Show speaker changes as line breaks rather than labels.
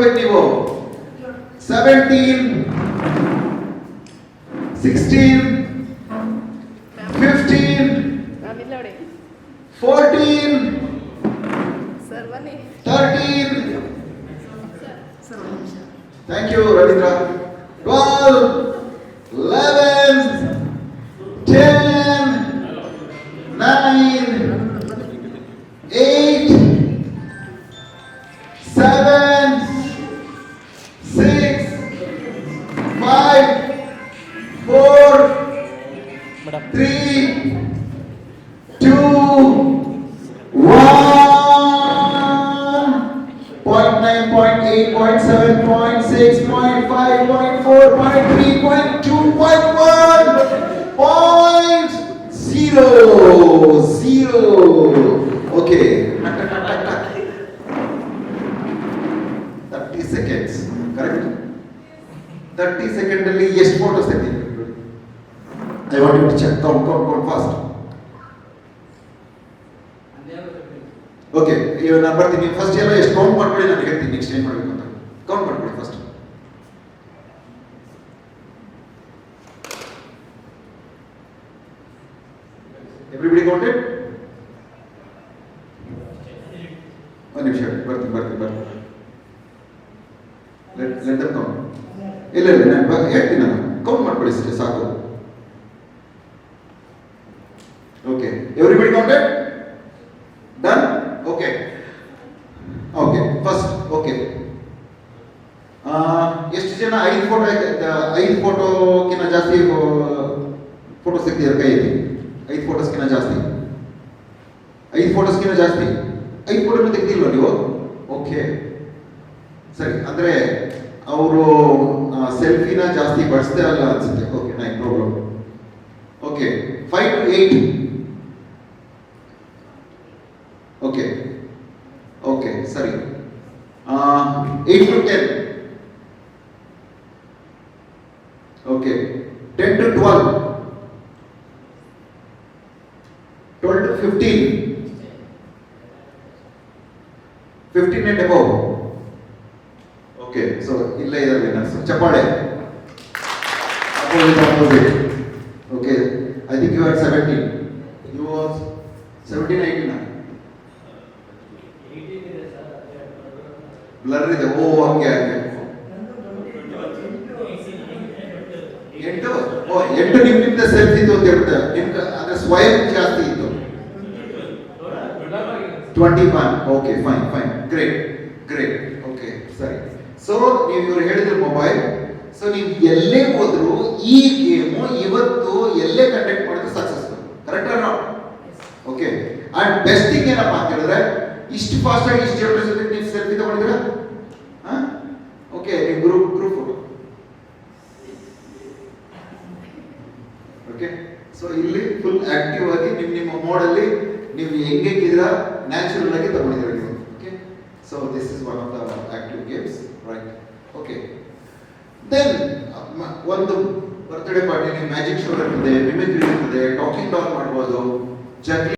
ಮಾಡ್ಬೇಕು ನೀವು. 17, 16, 15, 14, 13. Thank you, Ravindra. 12, 11, 10, 9, 8, 7, 6, 5, 4, 3, 2, 1. 0.9, 0.8, 0.7, 0.6, 0.5, 0.4, 0.3, 0.2, 0.1, 0.0. Okay. 30 seconds. Correct? 30 seconds ಅಲ್ಲಿ ಎಷ್ಟು ಫೋಟೋಸ್ ತೆಗೆದಿದ್ದೀರಿ? I want you to check. Count fast. Okay, ಇವಾಗ ನಾನು ಬರ್ತೀನಿ. ಫಸ್ಟ್ ಎಲ್ಲ ಎಷ್ಟು ಕೌಂಟ್ ಮಾಡ್ಕೊಳ್ಳಿ, ನಾನು ಹೇಳ್ತೀನಿ ನೆಕ್ಸ್ಟ್ ಏನು ಮಾಡಬೇಕು ಅಂತ. ಕೌಂಟ್ ಮಾಡ್ಕೊಳ್ಳಿ ಫಸ್ಟ್. Everybody counted? ಒಂದು ನಿಮಿಷ ಬರ್ತೀನಿ. Let them count. ಇಲ್ಲ ನಾನು ಹೇಳ್ತೀನಿ, ನಾನು ಕೌಂಟ್ ಮಾಡ್ಕೊಳ್ಳಿ ಅಷ್ಟೇ ಸಾಕು. Okay, everybody counted? Done? Okay first. Okay, ಎಷ್ಟು ಜನ 5 ಫೋಟೋಕ್ಕಿಂತ ಜಾಸ್ತಿ ಫೋಟೋಸ್ ತೆಗ್ದಿದ್ದಾರೆ? ಕೈ ಎತ್ತಿ. 5 ಫೋಟೋಸ್ಕಿಂತ ಜಾಸ್ತಿ 5 ಫೋಟೋನು ತೆಗ್ದಿಲ್ವ ನೀವು? ಓಕೆ, ಸರಿ. ಅಂದ್ರೆ ಅವರು ಸೆಲ್ಫಿನ ಜಾಸ್ತಿ ಬಳಸ್ತಾ ಅಲ್ಲ ಅನ್ಸುತ್ತೆ. Okay, no problem. Okay, 5 to 8. Okay ಸರಿ. 8 to 10. Okay, 10 to 12. 12 to 15. 15 and above. Okay, so ಇಲ್ಲ ಇದ್ದಾರೆ ವಿನ್ನರ್ಸ್. ಚಪ್ಪಾಳೆ. Opposite. Okay, I think you are 17. You was 17, 18. Blur ಇದೆ. ಓ, ಹಂಗೆ 8 ನಿಮ್ಮಿಂದ ಸೆಲ್ಫಿ ಇತ್ತು ಅಂತ ಹೇಳ್ಬಿಟ್ಟು ನಿಮ್ಗೆ ಅಂದ್ರೆ ಸ್ವಯಂ ಜಾಸ್ತಿ ಇತ್ತು. 21. Okay, fine. ಗ್ರೇಟ್. ಓಕೆ, ಸರಿ. ಸೊ ನೀವು ಇವ್ರು ಹೇಳಿದ್ರು ಮೊಬೈಲ್. ಸೊ ನೀವು ಎಲ್ಲೇ ಹೋದ್ರು ಈ ಗೇಮು ಇವತ್ತು ಎಲ್ಲೇ ಕಂಡಕ್ಟ್ ಮಾಡಿದ್ರು successful. Correct or not? Okay, and best thing ಏನಪ್ಪ ಅಂತ ಹೇಳಿದ್ರೆ ಇಷ್ಟು ಫಾಸ್ಟ್ ಆಗಿ ಇಷ್ಟು ಜನರ ಜೊತೆ ನೀವು ಸೆಲ್ಫಿ ತಗೊಂಡಿದ್ದೀರಾ? ಓಕೆ, ನೀವು ಗ್ರೂಪ್ ಫೋಟೋ. ಓಕೆ, ಸೊ ಇಲ್ಲಿ ಫುಲ್ ಆಕ್ಟಿವ್ ಆಗಿ ನಿಮ್ಮ ಮೋಡಲ್ಲಿ ನೀವು ಹೆಂಗಿದ್ದೀರಾ ನ್ಯಾಚುರಲ್ ಆಗಿ ತಗೊಂಡಿದ್ದೀರಾ ನೀವು. Okay, so this is one of the active games, right? Okay, then ಒಂದು ಬರ್ತ್ಡೇ ಪಾರ್ಟಿ ಮ್ಯಾಜಿಕ್ ಶೋ ಇರ್ತದೆ, ಮಿಮಿಕ್ರಿ ಇರ್ತದೆ, ಟಾಕಿಂಗ್ ಡಾಲ್ ಮಾಡ್ಬೋದು, ಜಗ್ಲಿಂಗ್